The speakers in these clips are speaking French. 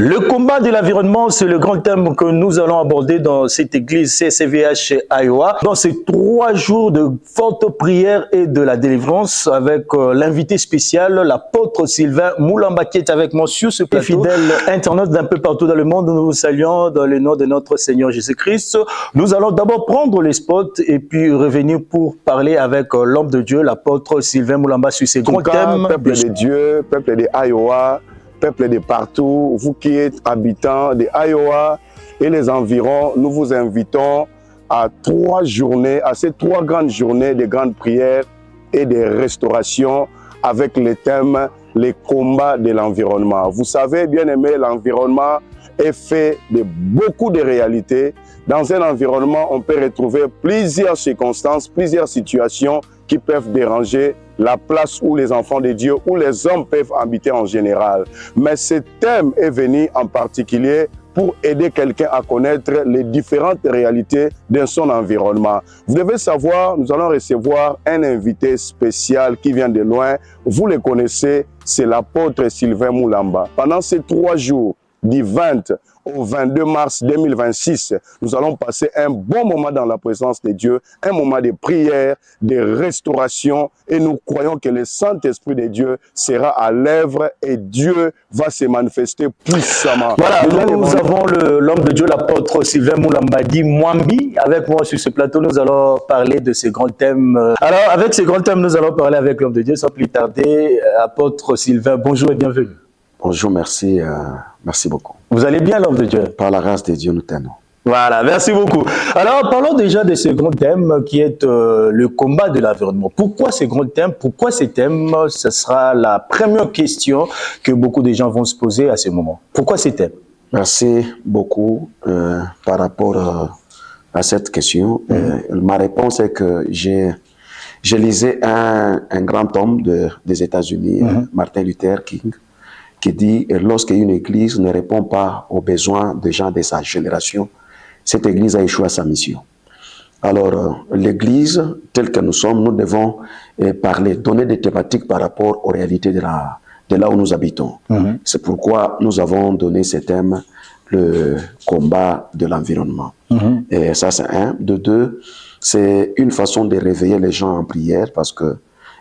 Le combat de l'environnement, c'est le grand thème que nous allons aborder dans cette église CCVH Iowa. Dans ces 3 jours de forte prière et de la délivrance avec l'invité spécial, l'apôtre Sylvain Moulamba qui est avec moi sur ce plateau. Fidèles internautes d'un peu partout dans le monde, nous vous saluons dans le nom de notre Seigneur Jésus-Christ. Nous allons d'abord prendre les spots et puis revenir pour parler avec l'homme de Dieu, l'apôtre Sylvain Moulamba sur ces grands thèmes. Peuple de Dieu, peuple de Iowa, peuple de partout, vous qui êtes habitants de Iowa et les environs, nous vous invitons à 3 journées, à ces 3 grandes journées de grandes prières et de restauration avec le thème les combats de l'environnement. Vous savez, bien aimé, l'environnement est fait de beaucoup de réalités. Dans un environnement, on peut retrouver plusieurs circonstances, plusieurs situations qui peuvent déranger la place où les enfants de Dieu, où les hommes peuvent habiter en général. Mais ce thème est venu en particulier pour aider quelqu'un à connaître les différentes réalités de son environnement. Vous devez savoir, nous allons recevoir un invité spécial qui vient de loin. Vous le connaissez, c'est l'apôtre Sylvain Moulamba. Pendant ces 3 jours, du 20 au 22 mars 2026, nous allons passer un bon moment dans la présence de Dieu, un moment de prière, de restauration, et nous croyons que le Saint-Esprit de Dieu sera à l'œuvre et Dieu va se manifester puissamment. Voilà, nous avons l'homme de Dieu, l'apôtre Sylvain Moulamba dit Mwambi. Avec moi sur ce plateau, nous allons parler de ces grands thèmes. Alors, avec ces grands thèmes, nous allons parler avec l'homme de Dieu sans plus tarder. Apôtre Sylvain, bonjour et bienvenue. Bonjour, merci, merci beaucoup. Vous allez bien, l'homme de Dieu? Par la grâce de Dieu, nous t'aimons. Voilà, merci beaucoup. Alors, parlons déjà de ce grand thème qui est le combat de l'environnement. Pourquoi ce grand thème? Pourquoi ce thème? Ce sera la première question que beaucoup de gens vont se poser à ce moment. Pourquoi ce thème? Merci beaucoup par rapport à cette question. Ma réponse est que je lisais un grand homme des États-Unis, Martin Luther King, qui dit « Lorsqu'une église ne répond pas aux besoins des gens de sa génération, cette église a échoué à sa mission. » Alors, l'église, telle que nous sommes, nous devons parler, donner des thématiques par rapport aux réalités de là où nous habitons. C'est pourquoi nous avons donné ce thème, le combat de l'environnement. Et ça, c'est un. De deux, c'est une façon de réveiller les gens en prière, parce que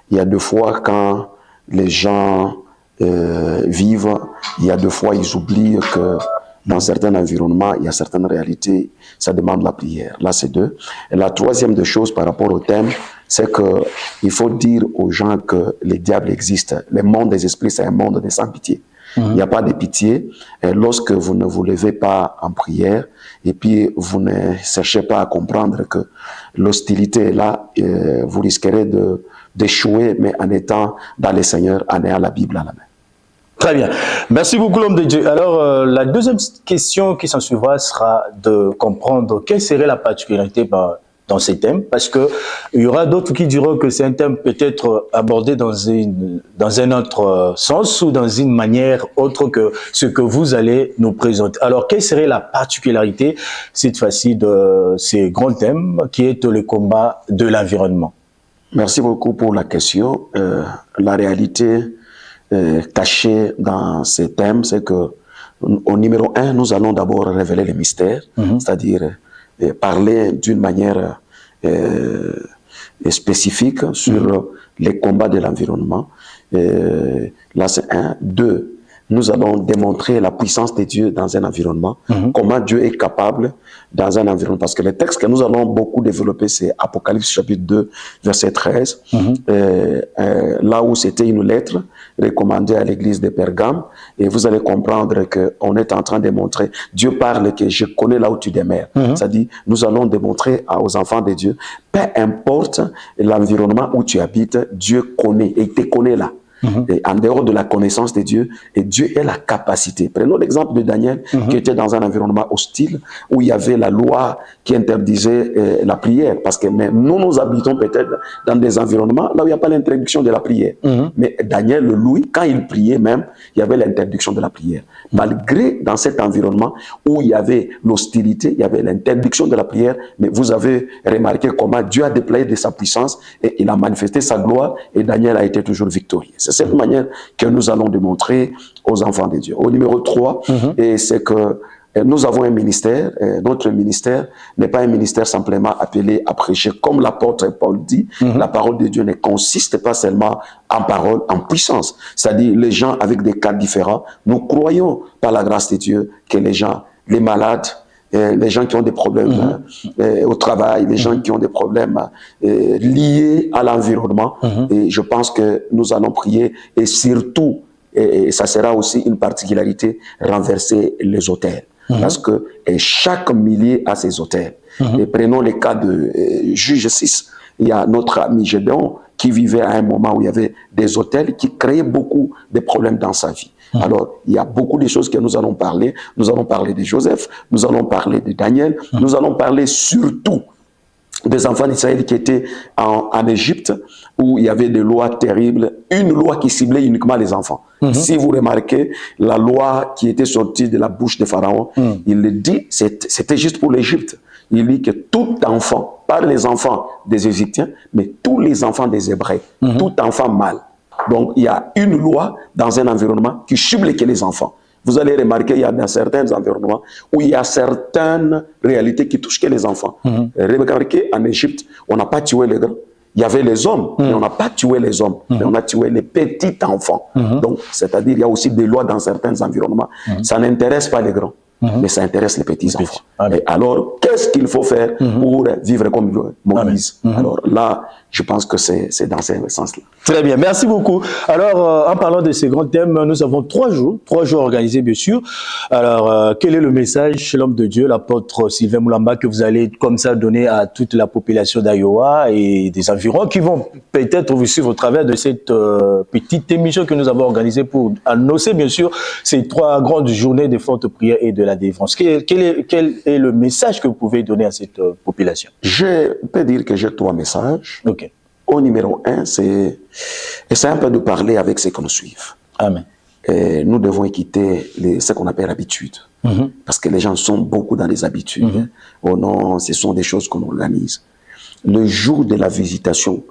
il y a 2 fois quand les gens vivent, il y a 2 fois ils oublient que dans certains environnements, il y a certaines réalités, ça demande la prière. Là, c'est 2. Et la troisième des choses par rapport au thème, c'est qu'il faut dire aux gens que le diable existe. Le monde des esprits, c'est un monde de sans pitié. Il n'y a pas de pitié. Et lorsque vous ne vous levez pas en prière, et puis vous ne cherchez pas à comprendre que l'hostilité est là, vous risquerez d'échouer, mais en étant dans le Seigneur, en ayant la Bible à la main. Très bien. Merci beaucoup, l'homme de Dieu. Alors, la deuxième question qui s'en suivra sera de comprendre quelle serait la particularité dans ces thèmes, parce que il y aura d'autres qui diront que c'est un thème peut-être abordé dans un autre sens ou dans une manière autre que ce que vous allez nous présenter. Alors, quelle serait la particularité cette fois-ci de ces grands thèmes qui est le combat de l'environnement? Merci beaucoup pour la question. La réalité cachée dans ces thèmes, c'est que au numéro 1, nous allons d'abord révéler les mystères, c'est-à-dire parler d'une manière spécifique sur les combats de l'environnement. Là, c'est 1. 2, nous allons démontrer la puissance de Dieu dans un environnement, comment Dieu est capable dans un environnement. Parce que le texte que nous allons beaucoup développer, c'est Apocalypse chapitre 2, verset 13, là où c'était une lettre recommandée à l'église de Pergame, et vous allez comprendre qu'on est en train de montrer, Dieu parle que je connais là où tu demeures. C'est-à-dire, nous allons démontrer aux enfants de Dieu, peu importe l'environnement où tu habites, Dieu connaît, et il te connaît là. Et en dehors de la connaissance de Dieu, et Dieu est la capacité. Prenons l'exemple de Daniel qui était dans un environnement hostile où il y avait la loi qui interdisait la prière, parce que même nous habitons peut-être dans des environnements là où il n'y a pas l'interdiction de la prière. Mais Daniel, lui, quand il priait même, il y avait l'interdiction de la prière. Malgré dans cet environnement où il y avait l'hostilité, il y avait l'interdiction de la prière, mais vous avez remarqué comment Dieu a déployé de sa puissance et il a manifesté sa gloire et Daniel a été toujours victorieux. C'est cette manière que nous allons démontrer aux enfants de Dieu. Au numéro 3, et c'est que nous avons un ministère. Notre ministère n'est pas un ministère simplement appelé à prêcher. Comme l'apôtre Paul dit, la parole de Dieu ne consiste pas seulement en parole, en puissance. C'est-à-dire les gens avec des cas différents. Nous croyons par la grâce de Dieu que les gens, les malades, les gens qui ont des problèmes au travail, les gens qui ont des problèmes liés à l'environnement. Et je pense que nous allons prier et surtout, et ça sera aussi une particularité, renverser les autels. Parce que chaque millier a ses autels. Et prenons le cas de Juge 6. Il y a notre ami Gédéon qui vivait à un moment où il y avait des autels qui créaient beaucoup de problèmes dans sa vie. Alors, il y a beaucoup de choses que nous allons parler. Nous allons parler de Joseph, nous allons parler de Daniel, nous allons parler surtout des enfants d'Israël qui étaient en Égypte, où il y avait des lois terribles, une loi qui ciblait uniquement les enfants. Si vous remarquez, la loi qui était sortie de la bouche de Pharaon, il le dit, c'était juste pour l'Égypte. Il dit que tout enfant, pas les enfants des Égyptiens, mais tous les enfants des Hébreux, tout enfant mâle. Donc, il y a une loi dans un environnement qui cible que les enfants. Vous allez remarquer, il y a dans certains environnements où il y a certaines réalités qui touchent que les enfants. Remarquez, en Égypte, on n'a pas tué les grands. Il y avait les hommes, mais on n'a pas tué les hommes, mais on a tué les petits enfants. Donc, c'est-à-dire, il y a aussi des lois dans certains environnements. Ça n'intéresse pas les grands, mais ça intéresse les petits enfants. Et alors, qu'est-ce qu'il faut faire pour vivre comme Moïse? Alors là, je pense que c'est dans ce sens-là. Très bien, merci beaucoup. Alors, en parlant de ces grands thèmes, nous avons 3 jours organisés, bien sûr. Alors, quel est le message chez l'homme de Dieu, l'apôtre Sylvain Moulamba, que vous allez comme ça donner à toute la population d'Iowa et des environs qui vont peut-être vous suivre au travers de cette petite émission que nous avons organisée pour annoncer, bien sûr, ces 3 grandes journées de forte prière et de la délivrance. Quel est le message que vous pouvez donner à cette population? Je peux dire que j'ai 3 messages. Ok. Au numéro 1, c'est un peu de parler avec ceux qui nous suivent. Amen. Et nous devons quitter ce qu'on appelle l'habitude. Parce que les gens sont beaucoup dans les habitudes. Oh non, ce sont des choses qu'on organise. Le jour de la visitation,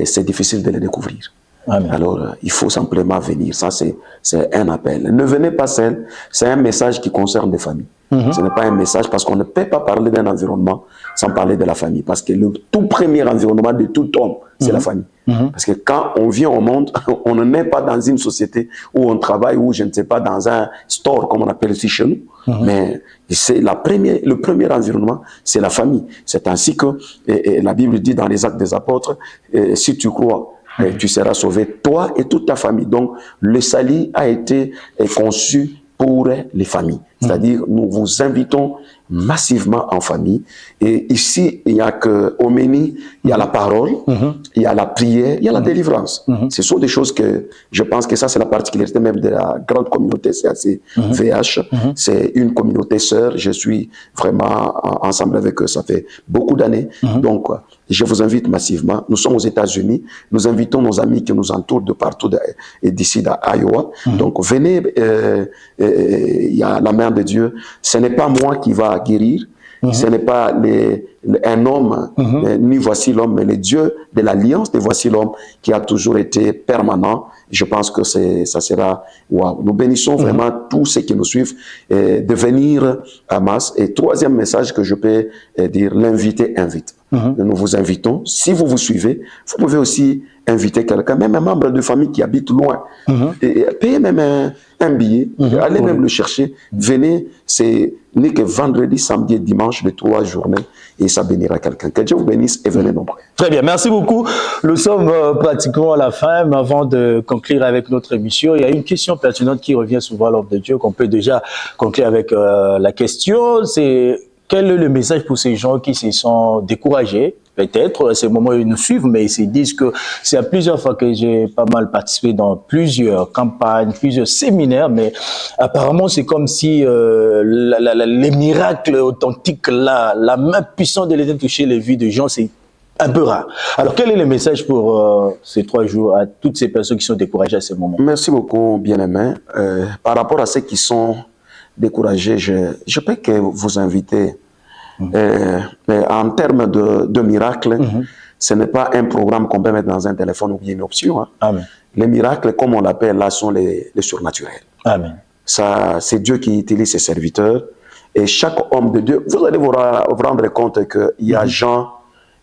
c'est difficile de les découvrir. Amen. Alors, il faut simplement venir. Ça, c'est un appel. Ne venez pas seul. C'est un message qui concerne les familles. Ce n'est pas un message parce qu'on ne peut pas parler d'un environnement sans parler de la famille. Parce que le tout premier environnement de tout homme, c'est la famille. Parce que quand on vient au monde, on ne naît pas dans une société où on travaille, ou je ne sais pas, dans un store, comme on appelle ici chez nous. Mais c'est le premier environnement, c'est la famille. C'est ainsi que la Bible dit dans les Actes des Apôtres, si tu crois, tu seras sauvé, toi et toute ta famille. Donc, le salut a été conçu pour les familles. C'est-à-dire, nous vous invitons massivement en famille. Et ici, il n'y a qu'au menu, il y a la parole, il y a la prière, il y a la délivrance. Ce sont des choses que je pense que ça, c'est la particularité même de la grande communauté CACVH. C'est une communauté sœur. Je suis vraiment ensemble avec eux. Ça fait beaucoup d'années. Donc, je vous invite massivement. Nous sommes aux États-Unis. Nous invitons nos amis qui nous entourent de partout d'ici d'Iowa. Donc, venez. Il y a la main de Dieu. Ce n'est pas moi qui va guérir. Ce n'est pas un homme, ni voici l'homme, mais le Dieu de l'alliance de voici l'homme qui a toujours été permanent. Je pense que ça sera wow. Nous bénissons vraiment tous ceux qui nous suivent de venir à masse. Et troisième message que je peux dire, l'invité invite. Nous vous invitons. Si vous vous suivez, vous pouvez aussi inviter quelqu'un, même un membre de famille qui habite loin. Et payez même un billet, allez même le chercher. Venez, c'est n'est que vendredi, samedi et dimanche, les 3 journées, et ça bénira quelqu'un. Que Dieu vous bénisse et venez nombreux. Très bien, merci beaucoup. Nous sommes pratiquement à la fin, mais avant de conclure avec notre émission, il y a une question pertinente qui revient souvent à l'homme de Dieu, qu'on peut déjà conclure avec la question, c'est quel est le message pour ces gens qui se sont découragés? Peut-être, à ce moment ils nous suivent, mais ils se disent que c'est à plusieurs fois que j'ai pas mal participé dans plusieurs campagnes, plusieurs séminaires, mais apparemment c'est comme si les miracles authentiques, la main puissante de l'Éternel toucher les vies de gens, c'est un peu rare. Alors quel est le message pour ces 3 jours à toutes ces personnes qui sont découragées à ce moment? Merci beaucoup, bien-aimés. Par rapport à ceux qui sont découragés, je peux que vous inviter. Mais en termes de miracle, ce n'est pas un programme qu'on peut mettre dans un téléphone ou bien une option. Amen. Les miracles, comme on l'appelle là, sont les surnaturels. Amen. Ça, c'est Dieu qui utilise ses serviteurs. Et chaque homme de Dieu, vous allez vous rendre compte qu'il y a Jean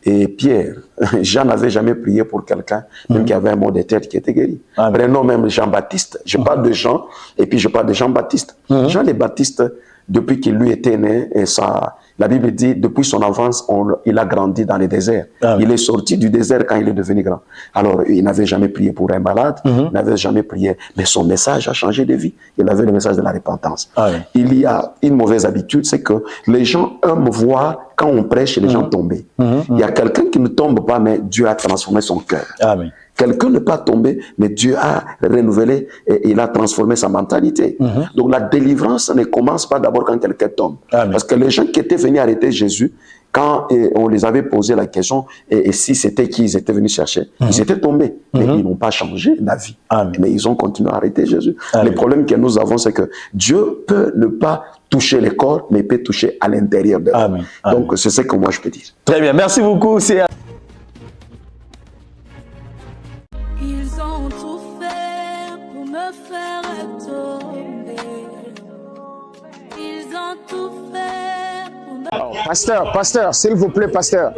et Pierre. Jean n'avait jamais prié pour quelqu'un, même qui avait un mot de tête qui était guéri. Prenons même Jean-Baptiste. Je parle de Jean et puis je parle de Jean-Baptiste. Jean le Baptiste, depuis qu'il lui était né, et ça, la Bible dit, depuis son enfance, il a grandi dans le désert. Il est sorti du désert quand il est devenu grand. Alors, il n'avait jamais prié pour un malade, il n'avait jamais prié, mais son message a changé de vie. Il avait le message de la repentance. Il y a une mauvaise habitude, c'est que les gens aiment voir, quand on prêche, les gens tomber. Il y a quelqu'un qui ne tombe pas, mais Dieu a transformé son cœur. Amen. Quelqu'un n'est pas tombé, mais Dieu a renouvelé et il a transformé sa mentalité. Donc la délivrance ne commence pas d'abord quand quelqu'un tombe. Parce que les gens qui étaient venus arrêter Jésus, quand on les avait posé la question, et si c'était qui ils étaient venus chercher, ils étaient tombés, mais ils n'ont pas changé la vie. Mais ils ont continué à arrêter Jésus. Le problème que nous avons, c'est que Dieu peut ne pas toucher le corps, mais il peut toucher à l'intérieur de l'homme. Donc c'est ce que moi je peux dire. Très bien, merci beaucoup. Ils ont tout fait pour me faire tomber. Ils ont tout fait pour me... Pasteur, s'il vous plaît, pasteur.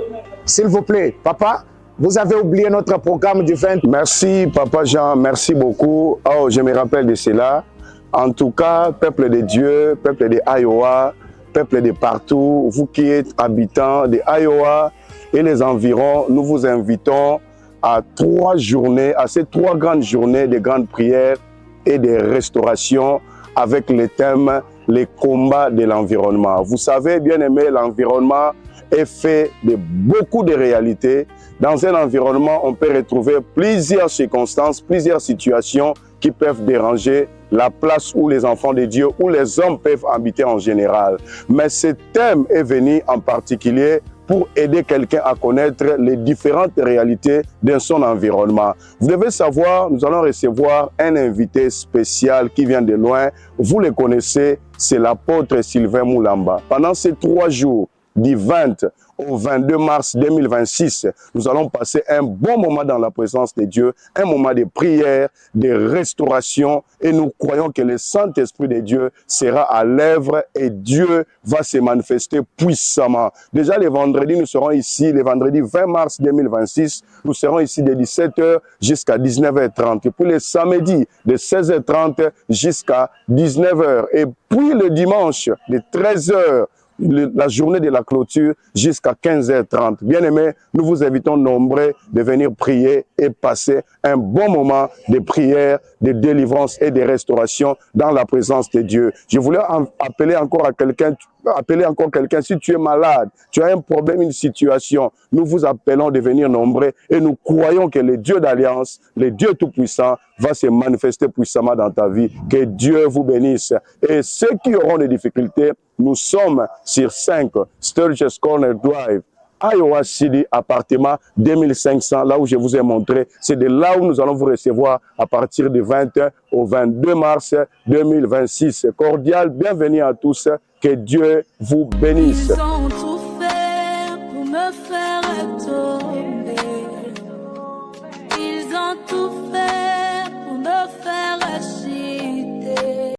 S'il vous plaît, papa, vous avez oublié notre programme du 20. Merci, Papa Jean, merci beaucoup. Oh, je me rappelle de cela. En tout cas, peuple de Dieu, peuple de Iowa, peuple de partout, vous qui êtes habitants de Iowa et les environs, nous vous invitons à 3 journées, à ces 3 grandes journées de grandes prières et de restauration avec le thème « Les combats de l'environnement ». Vous savez, bien aimé, l'environnement est fait de beaucoup de réalités. Dans un environnement, on peut retrouver plusieurs circonstances, plusieurs situations qui peuvent déranger la place où les enfants de Dieu, où les hommes peuvent habiter en général. Mais ce thème est venu en particulier pour aider quelqu'un à connaître les différentes réalités de son environnement. Vous devez savoir, nous allons recevoir un invité spécial qui vient de loin. Vous le connaissez, c'est l'apôtre Sylvain Moulamba. Pendant ces 3 jours, du 20 au 22 mars 2026, nous allons passer un bon moment dans la présence de Dieu, un moment de prière, de restauration, et nous croyons que le Saint-Esprit de Dieu sera à l'œuvre et Dieu va se manifester puissamment. Déjà le vendredi, nous serons ici, le vendredi 20 mars 2026, nous serons ici de 17h jusqu'à 19h30, et puis le samedi de 16h30 jusqu'à 19h, et puis le dimanche de 13h, la journée de la clôture jusqu'à 15h30. Bien-aimés, nous vous invitons nombreux de venir prier et passer un bon moment de prière, de délivrance et de restauration dans la présence de Dieu. Je voulais appeler encore quelqu'un, si tu es malade, tu as un problème, une situation, nous vous appelons de venir nombreux et nous croyons que le Dieu d'Alliance, le Dieu Tout-Puissant, va se manifester puissamment dans ta vie. Que Dieu vous bénisse. Et ceux qui auront des difficultés, nous sommes sur 5 Sturgis Corner Drive, Iowa City, appartement 2500, là où je vous ai montré. C'est de là où nous allons vous recevoir à partir du 20 au 22 mars 2026. Cordial, bienvenue à tous. Que Dieu vous bénisse. Ils ont tout fait pour me faire tomber. Ils ont tout fait